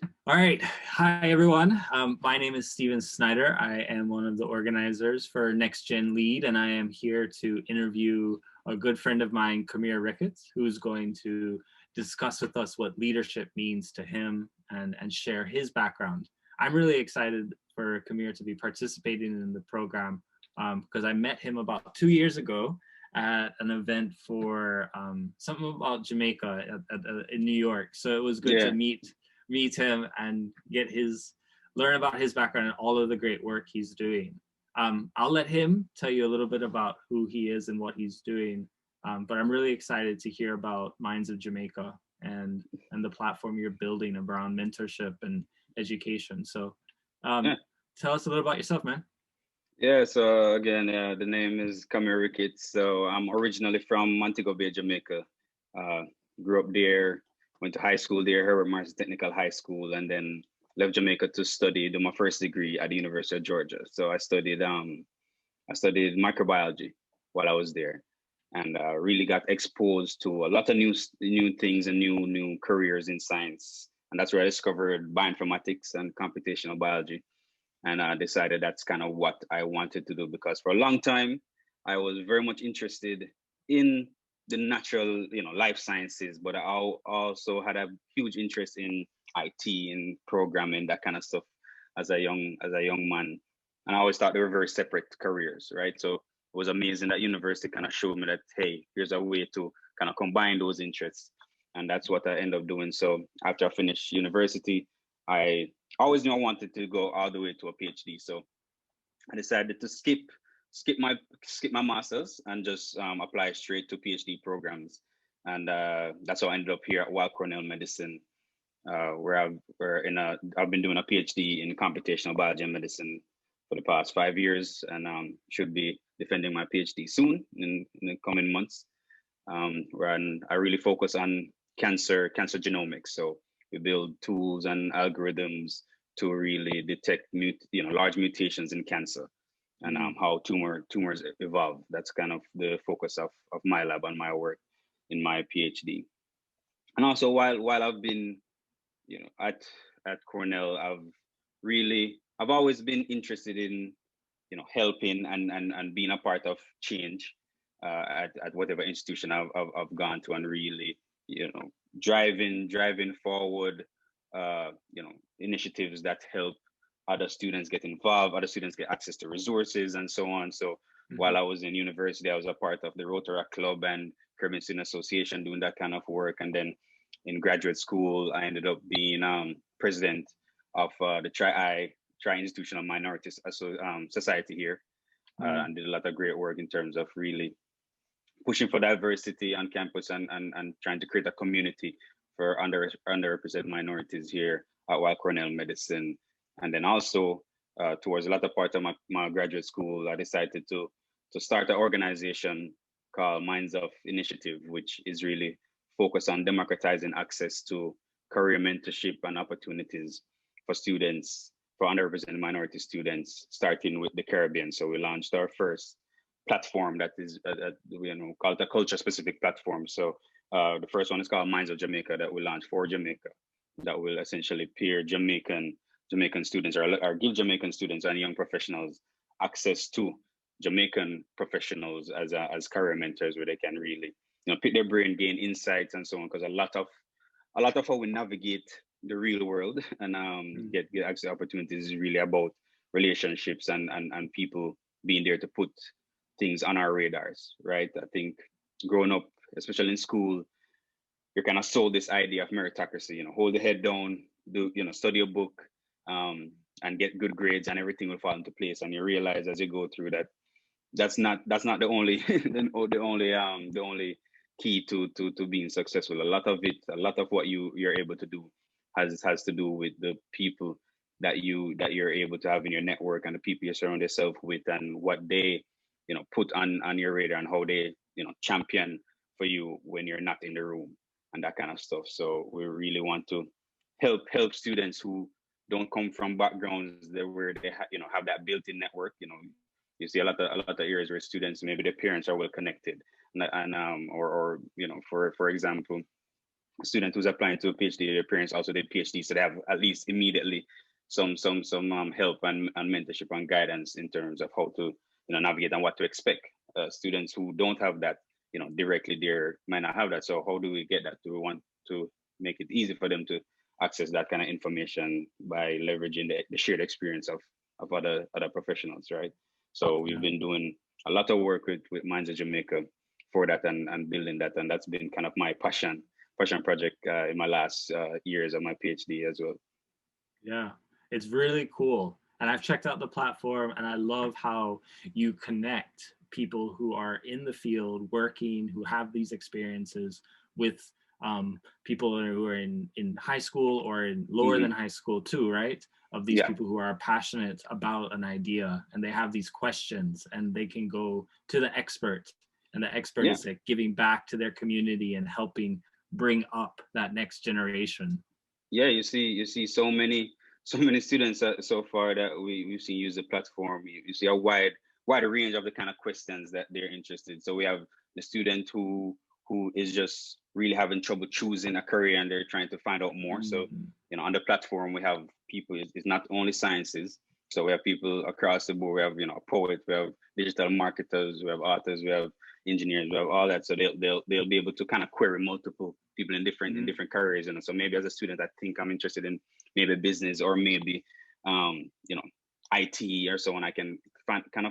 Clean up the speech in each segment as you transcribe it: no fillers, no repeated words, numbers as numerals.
All right. Hi, everyone. My name is Steven Snider. I am one of the organizers for Next Gen Lead, and I am here to interview a good friend of mine, Camir Ricketts, who's going to discuss with us what leadership means to him and share his background. I'm really excited for Camir to be participating in the program because I met him about 2 years ago at an event for something about Jamaica in New York. So it was good to Yeah, meet him and learn about his background and all of the great work he's doing. I'll let him tell you a little bit about who he is and what he's doing. But I'm really excited to hear about Minds of Jamaica and the platform you're building around mentorship and education. So yeah, tell us a little about yourself, man. yeah. So again, the name is Camir Ricketts. So I'm originally from Montego Bay, Jamaica. Uh, Grew up there, went to high school there, Herbert Martin Technical High School, and then left Jamaica to do my first degree at the University of Georgia. So I studied microbiology while I was there, and really got exposed to a lot of new things and new careers in science. And that's where I discovered bioinformatics and computational biology. And I decided that's kind of what I wanted to do, because for a long time I was very much interested in the natural, life sciences, but also had a huge interest in IT and programming, that kind of stuff, as a young man. And I always thought they were very separate careers, right? So it was amazing that university kind of showed me that, hey, here's a way to kind of combine those interests, and that's what I end up doing. So after I finished university, I always knew I wanted to go all the way to a PhD. So I decided to skip my masters and just apply straight to PhD programs. And that's how I ended up here at Weill Cornell Medicine, where I've been doing a PhD in computational biology and medicine for the past 5 years, and should be defending my PhD soon in the coming months. Where I really focus on cancer genomics. So we build tools and algorithms to really detect large mutations in cancer, and how tumors evolve. That's kind of the focus of my lab and my work in my PhD. And also, while I've been at Cornell, I've always been interested in helping and being a part of change, at whatever institution I've gone to, and really driving forward initiatives that help other students get involved, other students get access to resources, and so on. So Mhm. while I was in university, I was a part of the Rotary Club and Caribbean Student Association, doing that kind of work. And then in graduate school, I ended up being president of the Tri-Institutional Minorities Society here, and did a lot of great work in terms of really pushing for diversity on campus, and trying to create a community for underrepresented minorities here at Weill Cornell Medicine. And then also, towards the latter part of my graduate school, I decided to start an organization called Minds of Initiative, which is really focused on democratizing access to career mentorship and opportunities for students, for underrepresented minority students, starting with the Caribbean. So we launched our first platform that is called a culture specific platform. So the first one is called Minds of Jamaica, that we launched for Jamaica, that will essentially peer Jamaican students, or give Jamaican students and young professionals access to Jamaican professionals as career mentors, where they can really pick their brain, gain insights, and so on. Because a lot of how we navigate the real world and get access to opportunities is really about relationships, and people being there to put things on our radars, right? I think growing up, especially in school, you're kind of sold this idea of meritocracy. Hold the head down, study a book, and get good grades, and everything will fall into place. And you realize as you go through that that's not the only the only key to being successful. A lot of what you're able to do has to do with the people that you're able to have in your network, and the people you surround yourself with, and what they put on your radar, and how they champion for you when you're not in the room, and that kind of stuff. So we really want to help students who don't come from backgrounds where they have that built-in network. You see a lot of areas where students, maybe their parents are well connected, and or for example, student who's applying to a PhD, their parents also did PhD, so they have at least immediately some help and mentorship and guidance in terms of how to navigate and what to expect. Students who don't have that directly there might not have that. So how do we get that? Do we want to make it easy for them to access that kind of information by leveraging the shared experience of other professionals, right? So we've been doing a lot of work with Minds of Jamaica for that and building that, and that's been kind of my passion project in my last years of my PhD as well. Yeah, it's really cool. And I've checked out the platform, and I love how you connect people who are in the field working, who have these experiences with people who are in high school or in lower than high school too, right? Of these people who are passionate about an idea, and they have these questions, and they can go to the expert, and the expert is like giving back to their community and helping bring up that next generation. Yeah, you see so many students so far that we've seen use the platform. You see a wide range of the kind of questions that they're interested. So we have the student who is just really having trouble choosing a career, and they're trying to find out more. So on the platform we have people. It's not only sciences. So we have people across the board. We have poets, we have digital marketers, we have authors, we have engineers, we have all that. So they'll be able to kind of query multiple people in different careers. So maybe as a student, I think I'm interested in maybe business or maybe IT or so on. I can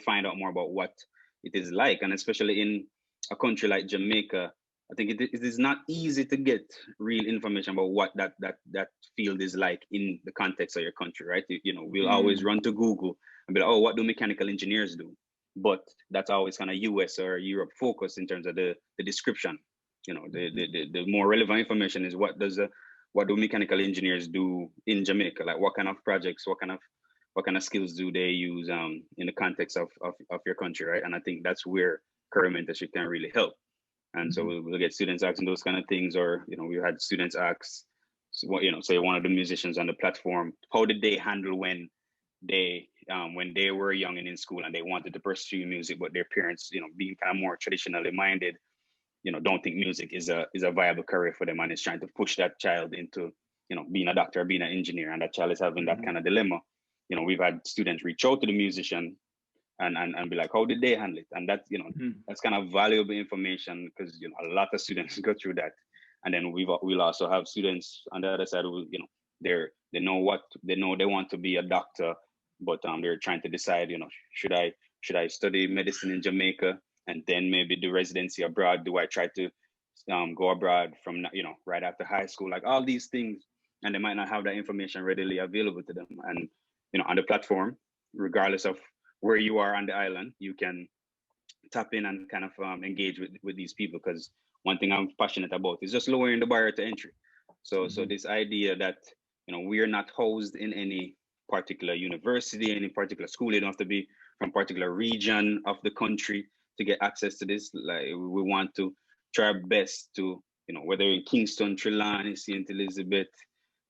find out more about what it is like, and especially in a country like Jamaica, I think it is not easy to get real information about what that field is like in the context of your country, right? We'll always run to Google and be like, oh, what do mechanical engineers do? But that's always kind of US or Europe focused in terms of the description. The more relevant information is what do mechanical engineers do in Jamaica? Like what kind of projects, what kind of skills do they use in the context of your country, right? And I think that's where career mentorship can really help. And so we'll get students asking those kind of things, or we had students ask, say one of the musicians on the platform, how did they handle when they were young and in school and they wanted to pursue music, but their parents, being kind of more traditionally minded, don't think music is a viable career for them, and is trying to push that child into being a doctor, being an engineer, and that child is having that kind of dilemma. We've had students reach out to the musician and be like, how did they handle it? And that's that's kind of valuable information, because a lot of students go through that. And then we'll also have students on the other side who they know they want to be a doctor, but they're trying to decide, should I study medicine in Jamaica and then maybe do residency abroad? Do I try to go abroad from right after high school? Like all these things, and they might not have that information readily available to them. And on the platform, regardless of where you are on the island, you can tap in and kind of engage with these people, because one thing I'm passionate about is just lowering the barrier to entry. So this idea that we're not housed in any particular university, any particular school. You don't have to be from a particular region of the country to get access to this. Like, we want to try our best to, whether in Kingston, Trelawney, St. Elizabeth,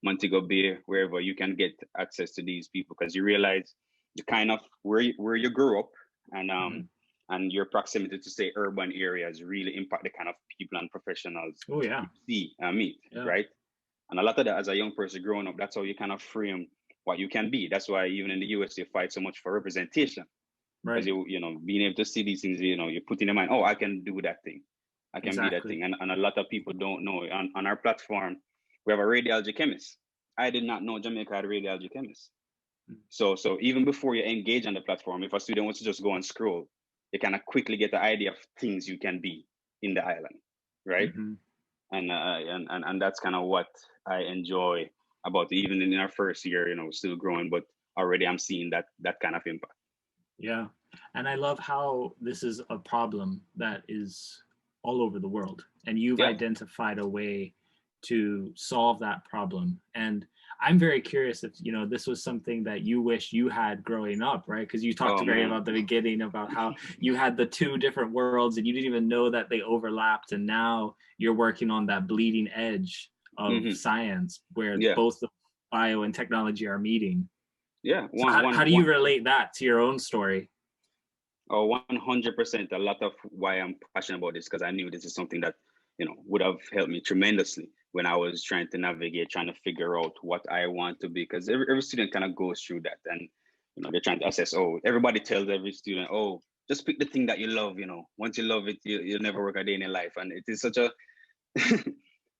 Montego Bay, wherever, you can get access to these people, because you realize the kind of where you grew up, and your proximity to, say, urban areas really impact the kind of people and professionals you see and meet, right? And a lot of that, as a young person growing up, that's how you kind of frame what you can be. That's why even in the US, they fight so much for representation, right? Because being able to see these things, you put in your mind, oh, I can do that thing, I can be that thing. And a lot of people don't know. On our platform, we have a radiology chemist. I did not know Jamaica had a radiology chemist. So even before you engage on the platform, if a student wants to just go and scroll, they kind of quickly get the idea of things you can be in the island, right? And that's kind of what I enjoy about it. Even in our first year, still growing, but already I'm seeing that kind of impact. Yeah, and I love how this is a problem that is all over the world, and you've identified a way to solve that problem. And I'm very curious if this was something that you wish you had growing up, right? Because you talked about the beginning about how you had the two different worlds and you didn't even know that they overlapped, and now you're working on that bleeding edge of science where both the bio and technology are meeting. So how do you relate that to your own story? Oh, 100%. A lot of why I'm passionate about this, because I knew this is something that would have helped me tremendously when I was trying to navigate, trying to figure out what I want to be, because every student kind of goes through that, and they're trying to assess. Oh, everybody tells every student, oh, just pick the thing that you love. Once you love it, you'll never work a day in your life, and it is such a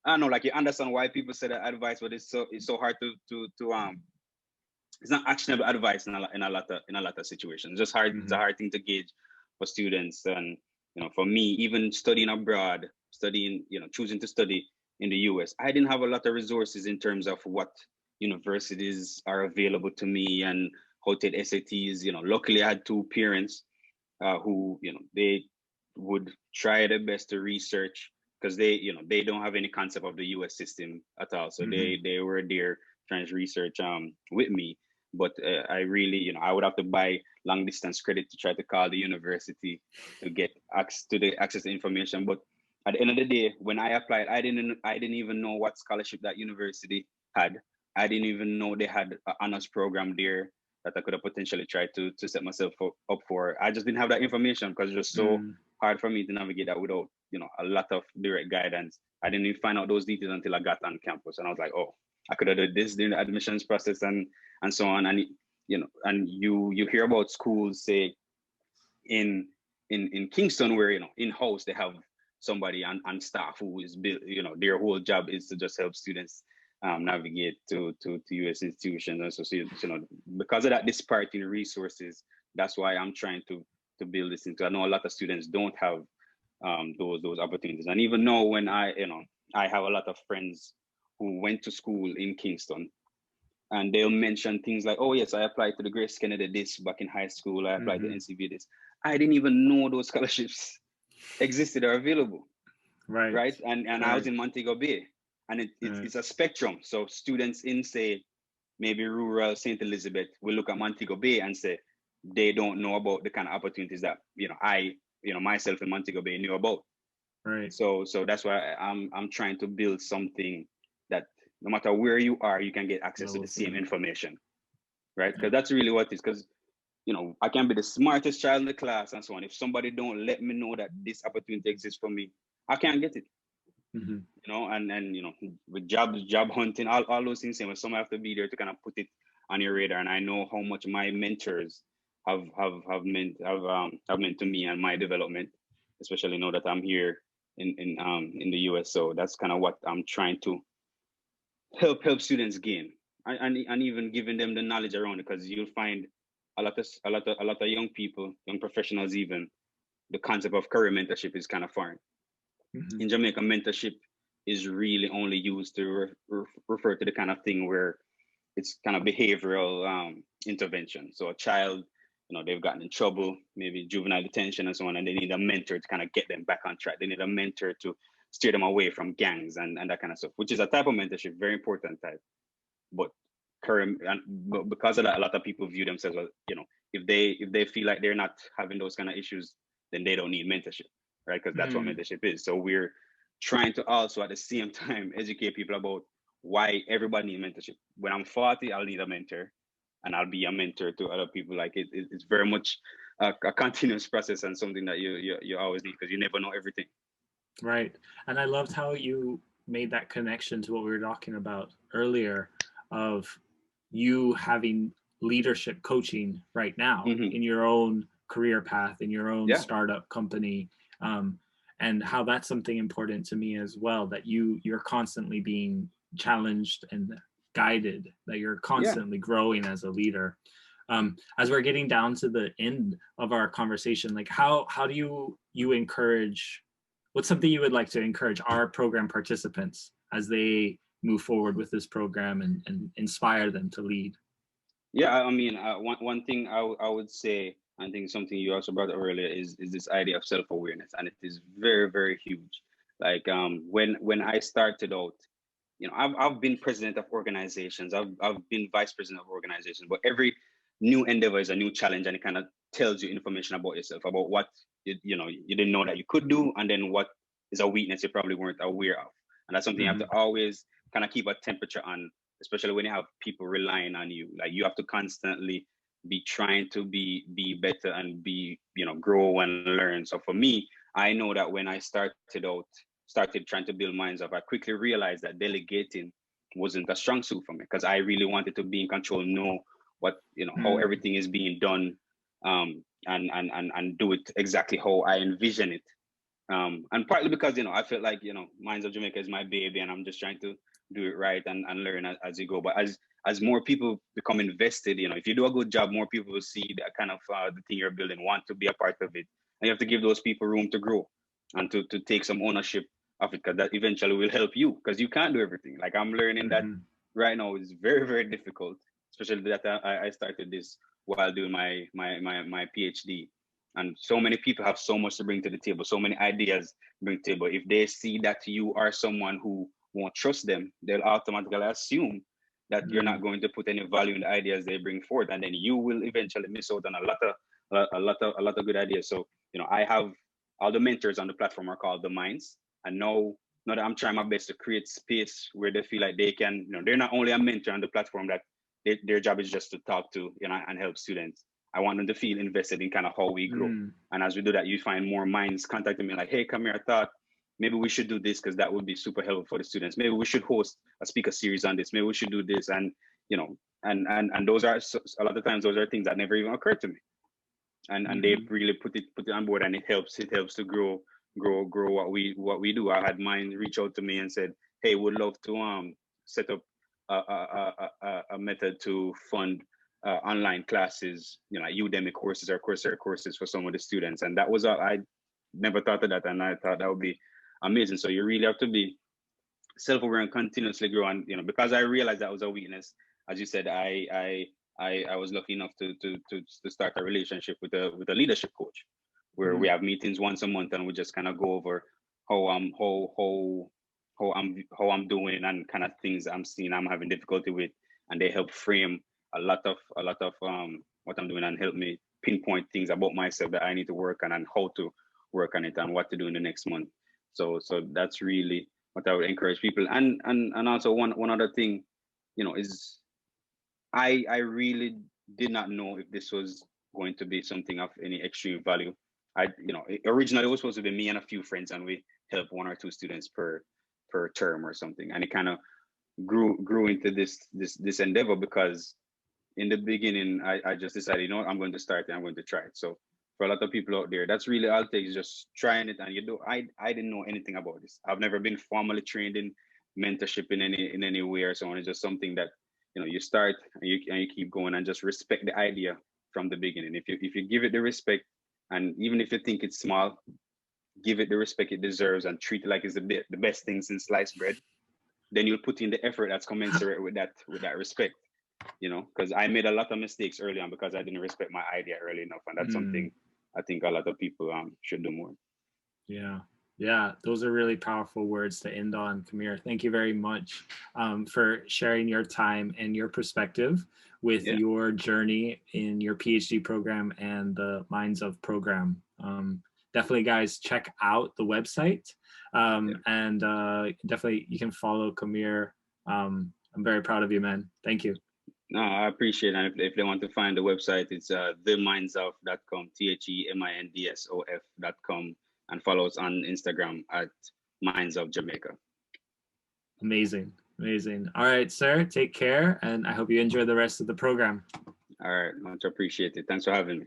I don't know, like you understand why people say that advice, but it's so hard to it's not actionable advice in a lot of situations. It's just hard. It's a hard thing to gauge for students, and for me, even studying abroad, choosing to study in the US, I didn't have a lot of resources in terms of what universities are available to me and how to take SATs. Luckily, I had two parents who they would try their best to research, because they don't have any concept of the US system at all. So they were there trying to research with me. But I really, I would have to buy long distance credit to try to call the university to get access to information. But at the end of the day, when I applied, I didn't even know what scholarship that university had. I didn't even know they had an honors program there that I could have potentially tried to set myself up for. I just didn't have that information, because it was so hard for me to navigate that without a lot of direct guidance. I didn't even find out those details until I got on campus, and I was like, oh, I could have done this during the admissions process and so on. And and you hear about schools, say in Kingston, where in house they have somebody on staff who is built, their whole job is to just help students navigate to US institutions and associations. Because of that disparity in resources, that's why I'm trying to build this into. I know a lot of students don't have those opportunities, and even now, when I have a lot of friends who went to school in Kingston, and they'll mention things like, oh yes, I applied to the Grace Kennedy this back in high school, I applied to NCB this. I didn't even know those scholarships existed or available. Right. And I was in Montego Bay, and it's a spectrum. So students in, say, maybe rural St. Elizabeth will look at Montego Bay and say they don't know about the kind of opportunities that I myself in Montego Bay knew about. Right. So that's why I'm trying to build something that no matter where you are, you can get access to the same information, right? Because that's really what it is. Because I can be the smartest child in the class and so on. If somebody don't let me know that this opportunity exists for me, I can't get it. And with job hunting, all those things, someone have to be there to kind of put it on your radar. And I know how much my mentors have meant to me and my development, especially now that I'm here in the US. So that's kind of what I'm trying to help students gain, and even giving them the knowledge around it, because you'll find a lot of young people, young professionals, even the concept of career mentorship is kind of foreign. In Jamaica, mentorship is really only used to refer to the kind of thing where it's kind of behavioral intervention. So a child, they've gotten in trouble, maybe juvenile detention and so on, and they need a mentor to kind of get them back on track. They need a mentor to steer them away from gangs and that kind of stuff, which is a type of mentorship, very important type. But because of that, a lot of people view themselves as, if they feel like they're not having those kind of issues, then they don't need mentorship, right? Because that's what mentorship is. So we're trying to also at the same time educate people about why everybody needs mentorship. When I'm 40, I'll need a mentor, and I'll be a mentor to other people. Like it's very much a continuous process, and something that you always need, because you never know everything. Right. And I loved how you made that connection to what we were talking about earlier, of you having leadership coaching right now in your own career path, in your own startup company, and how that's something important to me as well, that you're constantly being challenged and guided, that you're constantly growing as a leader. As we're getting down to the end of our conversation, like how do you encourage, what's something you would like to encourage our program participants as they move forward with this program and inspire them to lead? Yeah, I mean, one thing I would say, I think something you also brought up earlier is this idea of self-awareness, and it is very, very huge. Like when I started out, I've been president of organizations, I've been vice president of organizations, but every new endeavor is a new challenge, and it kind of tells you information about yourself, about what you didn't know that you could do, and then what is a weakness you probably weren't aware of. And that's something you have to always kind of keep a temperature on, especially when you have people relying on you. Like you have to constantly be trying to be better and be, grow and learn. So for me, I know that when I started out, started trying to build minds up, I quickly realized that delegating wasn't a strong suit for me, because I really wanted to be in control, know what, how everything is being done, and do it exactly how I envision it. And partly because, I felt like, Minds of Jamaica is my baby, and I'm just trying to do it right and learn as you go. But as more people become invested, if you do a good job, more people will see that kind of the thing you're building, want to be a part of it. And you have to give those people room to grow and to take some ownership of it, because that eventually will help you, because you can't do everything. Like, I'm learning that right now is very, very difficult, especially that I started this while doing my PhD. And so many people have so much to bring to the table, so many ideas to bring to the table. If they see that you are someone who won't trust them, they'll automatically assume that you're not going to put any value in the ideas they bring forth, and then you will eventually miss out on a lot of good ideas. So, I have all the mentors on the platform are called the Minds, and now that I'm trying my best to create space where they feel like they can, they're not only a mentor on the platform that their job is just to talk to, and help students. I want them to feel invested in kind of how we grow. And as we do that, you find more minds contacting me like, hey, Camir, I thought maybe we should do this because that would be super helpful for the students. Maybe we should host a speaker series on this. Maybe we should do this. And, and those are, a lot of times, those are things that never even occurred to me. And they really put it on board, and it helps to grow what we do. I had mine reach out to me and said, hey, would love to set up a method to fund online classes, like Udemy courses or Coursera courses for some of the students. And that was, I never thought of that. And I thought that would be amazing. So you really have to be self-aware and continuously grow. And, because I realized that was a weakness, as you said, I was lucky enough to start a relationship with a leadership coach, where we have meetings once a month, and we just kind of go over how I'm doing, and kind of things I'm seeing I'm having difficulty with, and they help frame a lot of what I'm doing, and help me pinpoint things about myself that I need to work on, and how to work on it, and what to do in the next month. So that's really what I would encourage people. And also one other thing, is I really did not know if this was going to be something of any extreme value. Originally it was supposed to be me and a few friends, and we help 1 or 2 students per term or something. And it kind of grew into this endeavor, because in the beginning, I just decided, I'm going to start it, I'm going to try it. So for a lot of people out there, that's really all it takes, just trying it. And I didn't know anything about this. I've never been formally trained in mentorship in any way or so on. It's just something that, you start and you keep going, and just respect the idea from the beginning. If you give it the respect, and even if you think it's small, give it the respect it deserves, and treat it like it's the best thing since sliced bread, then you'll put in the effort that's commensurate with that respect. Because I made a lot of mistakes early on because I didn't respect my idea early enough, and that's something I think a lot of people should do more. Yeah, those are really powerful words to end on, Camir. Thank you very much for sharing your time and your perspective with your journey in your PhD program and the Minds of program. Definitely, guys, check out the website, and definitely you can follow Camir. I'm very proud of you, man. Thank you. No, I appreciate it. And if they want to find the website, it's themindsof.com, THEMINDSOF.com, and follow us on Instagram at Minds of Jamaica. Amazing. All right, sir, take care, and I hope you enjoy the rest of the program. All right, much appreciated. Thanks for having me.